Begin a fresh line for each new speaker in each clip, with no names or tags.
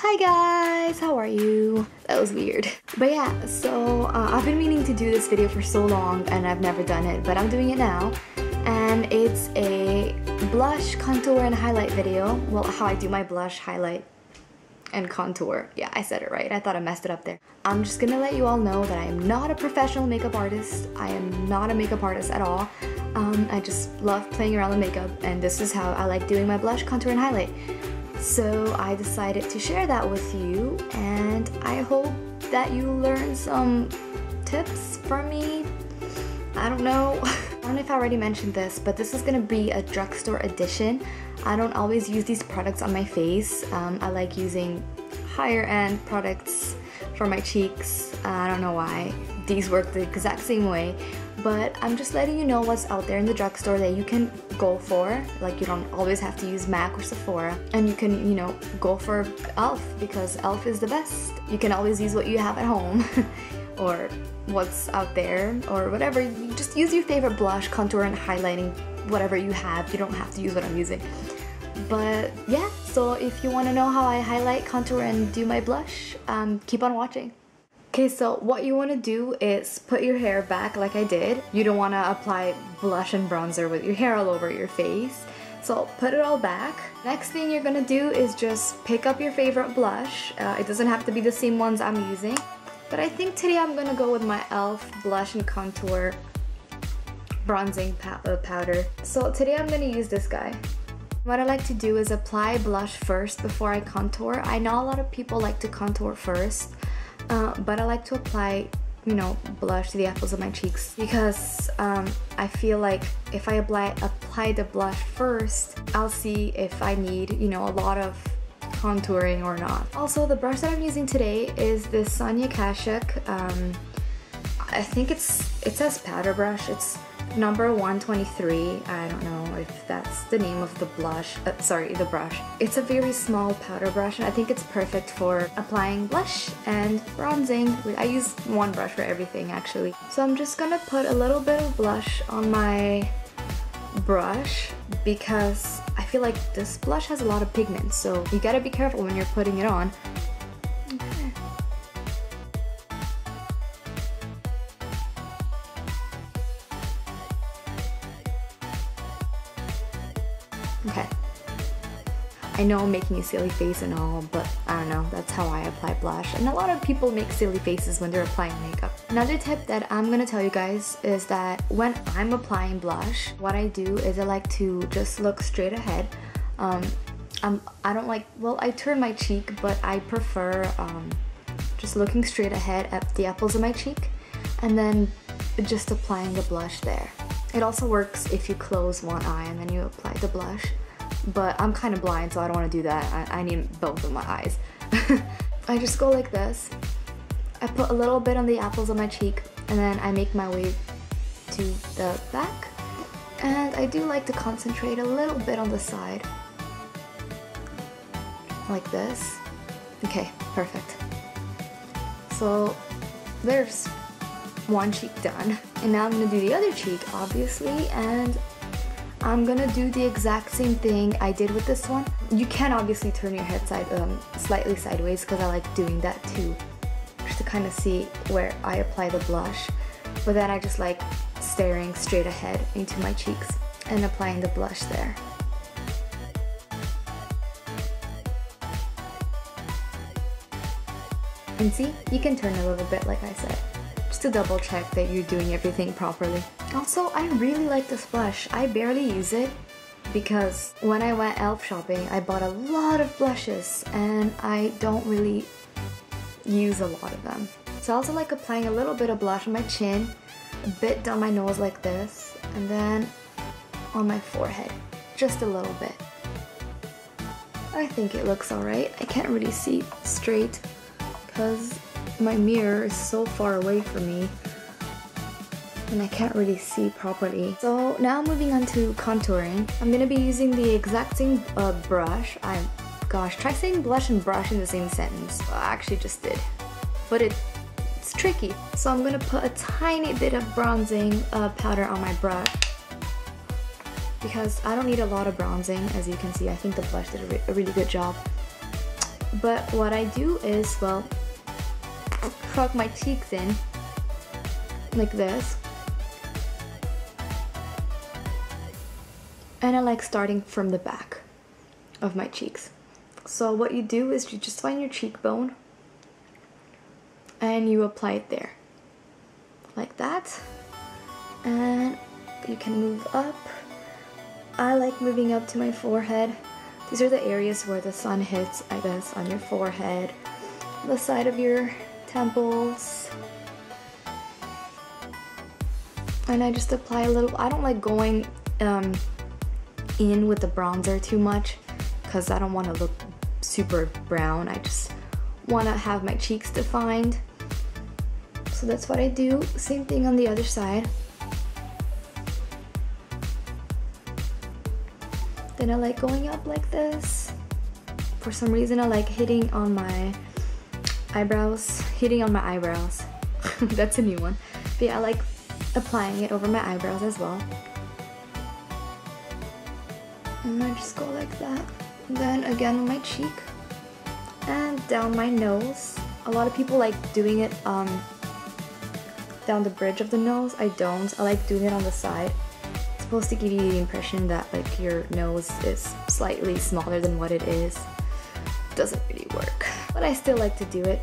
Hi guys, how are you? That was weird. But yeah, so I've been meaning to do this video for so long and I've never done it, but I'm doing it now. And it's a blush, contour, and highlight video. Well, how I do my blush, highlight, and contour. Yeah, I said it right. I thought I messed it up there. I'm just gonna let you all know that I am not a professional makeup artist. I am not a makeup artist at all. I just love playing around with makeup, and this is how I like doing my blush, contour, and highlight. So I decided to share that with you, and I hope that you learn some tips from me. I don't know. I don't know if I already mentioned this, but this is gonna be a drugstore edition. I don't always use these products on my face. I like using higher end products for my cheeks. I don't know why. These work the exact same way, but I'm just letting you know what's out there in the drugstore that you can go for. Like, you don't always have to use MAC or Sephora, and you can, you know, go for e.l.f. because e.l.f. is the best. You can always use what you have at home or what's out there or whatever. You just use your favorite blush, contour, and highlighting, whatever you have. You don't have to use what I'm using. But yeah, so if you want to know how I highlight, contour, and do my blush, keep on watching. Okay, so what you want to do is put your hair back like I did. You don't want to apply blush and bronzer with your hair all over your face. So put it all back. Next thing you're gonna do is just pick up your favorite blush. It doesn't have to be the same ones I'm using. But I think today I'm gonna go with my e.l.f. blush and contour bronzing powder. So today I'm gonna use this guy. What I like to do is apply blush first before I contour. I know a lot of people like to contour first, but I like to apply, you know, blush to the apples of my cheeks because I feel like if I apply the blush first, I'll see if I need, you know, a lot of contouring or not. Also, the brush that I'm using today is this Sonia Kashuk. I think it says powder brush. It's number 123. I don't know if that's the name of the blush. Sorry, the brush. It's a very small powder brush, and I think it's perfect for applying blush and bronzing. I use one brush for everything actually. So I'm just gonna put a little bit of blush on my brush because I feel like this blush has a lot of pigment, so you gotta be careful when you're putting it on. Okay. I know I'm making a silly face and all, but I don't know, that's how I apply blush. And a lot of people make silly faces when they're applying makeup. Another tip that I'm gonna tell you guys is that when I'm applying blush, what I do is I like to just look straight ahead. I don't like, well, I turn my cheek, but I prefer just looking straight ahead at the apples of my cheek and then just applying the blush there. It also works if you close one eye and then you apply the blush. But I'm kind of blind, so I don't want to do that. I need both of my eyes. I just go like this. I put a little bit on the apples of my cheek, and then I make my way to the back. And I do like to concentrate a little bit on the side. Like this. Okay, perfect. So there's one cheek done. And now I'm gonna do the other cheek, obviously, and I'm gonna do the exact same thing I did with this one. You can obviously turn your head slightly sideways because I like doing that too, just to kind of see where I apply the blush. But then I just like staring straight ahead into my cheeks and applying the blush there. And see, you can turn a little bit like I said, just to double check that you're doing everything properly. Also, I really like this blush. I barely use it because when I went e.l.f. shopping, I bought a lot of blushes and I don't really use a lot of them. So I also like applying a little bit of blush on my chin, a bit down my nose like this, and then on my forehead, just a little bit. I think it looks alright. I can't really see straight because my mirror is so far away from me and I can't really see properly. So now moving on to contouring. I'm gonna be using the exact same brush. Gosh, try saying blush and brush in the same sentence. Well, I actually just did, but it's tricky. So I'm gonna put a tiny bit of bronzing powder on my brush because I don't need a lot of bronzing. As you can see, I think the blush did a really good job. But what I do is, well, tuck my cheeks in like this. And I like starting from the back of my cheeks. So what you do is you just find your cheekbone and you apply it there. Like that. And you can move up. I like moving up to my forehead. These are the areas where the sun hits, I guess, on your forehead, the side of your temples. And I just apply a little. I don't like going in with the bronzer too much because I don't want to look super brown. I just want to have my cheeks defined. So that's what I do. Same thing on the other side. Then I like going up like this. For some reason I like hitting on my eyebrows. That's a new one. But yeah, I like applying it over my eyebrows as well. And I just go like that. And then again on my cheek. And down my nose. A lot of people like doing it down the bridge of the nose. I don't. I like doing it on the side. It's supposed to give you the impression that like your nose is slightly smaller than what it is. Doesn't really work, but I still like to do it.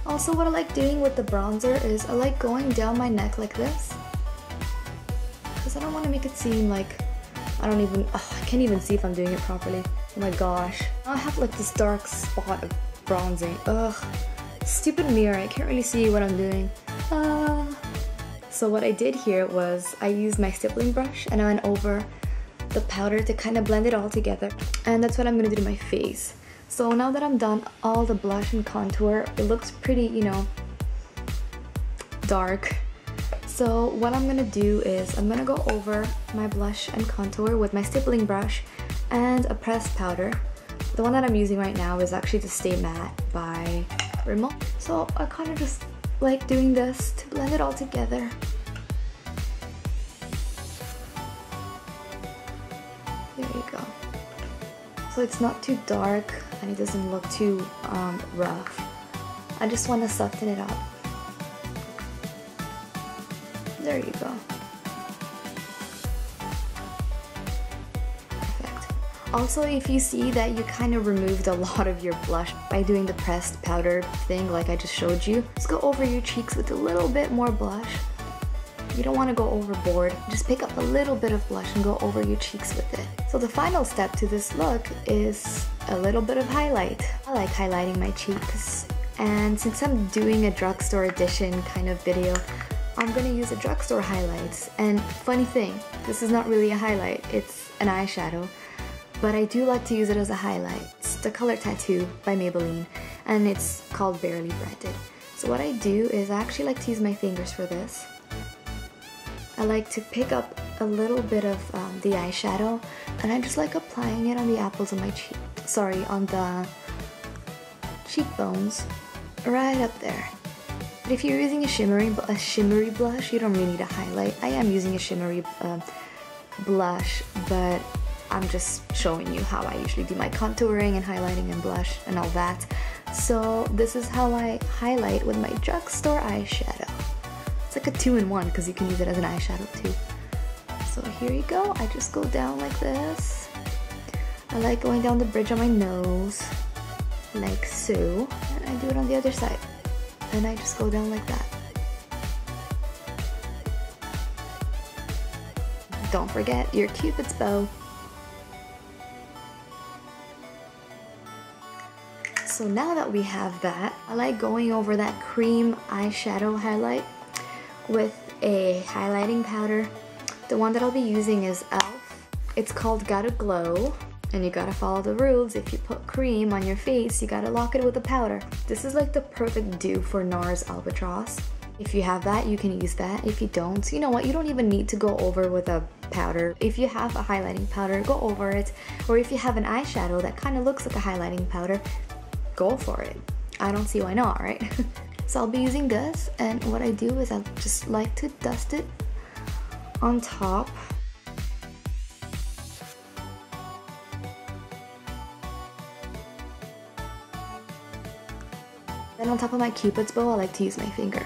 Also, what I like doing with the bronzer is I like going down my neck like this, because I don't want to make it seem like I can't even see if I'm doing it properly. Oh my gosh, I have like this dark spot of bronzing. Ugh, stupid mirror, I can't really see what I'm doing. So what I did here was I used my stippling brush and I went over the powder to kind of blend it all together. And that's what I'm gonna do to my face. So now that I'm done all the blush and contour, it looks pretty, you know, dark. So what I'm gonna do is I'm gonna go over my blush and contour with my stippling brush and a pressed powder. The one that I'm using right now is actually the Stay Matte by Revlon. So I kind of just like doing this to blend it all together. There you go. So it's not too dark and it doesn't look too rough. I just want to soften it up. There you go. Perfect. Also, if you see that you kind of removed a lot of your blush by doing the pressed powder thing like I just showed you, just go over your cheeks with a little bit more blush. You don't want to go overboard. Just pick up a little bit of blush and go over your cheeks with it. So the final step to this look is a little bit of highlight. I like highlighting my cheeks. And since I'm doing a drugstore edition kind of video, I'm gonna use a drugstore highlights. And funny thing, this is not really a highlight, it's an eyeshadow. But I do like to use it as a highlight. It's the color Tattoo by Maybelline, and it's called Barely Branded. So what I do is I actually like to use my fingers for this. I like to pick up a little bit of the eyeshadow, and I just like applying it on the apples of my cheek. Sorry, on the cheekbones, right up there. But if you're using a shimmery blush, you don't really need a highlight. I am using a shimmery blush, but I'm just showing you how I usually do my contouring and highlighting and blush and all that. So this is how I highlight with my drugstore eyeshadow. It's like a 2-in-1 because you can use it as an eyeshadow too. So here you go. I just go down like this. I like going down the bridge of my nose, like so. And I do it on the other side. And I just go down like that. Don't forget your Cupid's bow. So now that we have that, I like going over that cream eyeshadow highlight with a highlighting powder. The one that I'll be using is e.l.f. It's called Gotta Glow, and you gotta follow the rules. If you put cream on your face, you gotta lock it with a powder. This is like the perfect dupe for NARS Albatross. If you have that, you can use that. If you don't, you know what, you don't even need to go over with a powder. If you have a highlighting powder, go over it. Or if you have an eyeshadow that kind of looks like a highlighting powder, go for it. I don't see why not, right? So I'll be using this, and what I do is I just like to dust it on top. Then on top of my cupid's bow, I like to use my finger.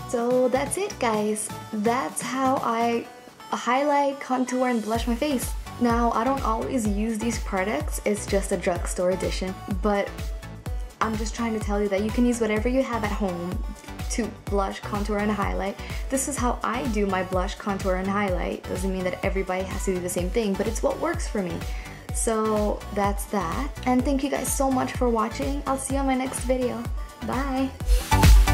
So that's it, guys. That's how I highlight, contour, and blush my face. Now, I don't always use these products, it's just a drugstore edition, but I'm just trying to tell you that you can use whatever you have at home to blush, contour, and highlight. This is how I do my blush, contour, and highlight. Doesn't mean that everybody has to do the same thing, but it's what works for me. So that's that. And thank you guys so much for watching. I'll see you on my next video. Bye!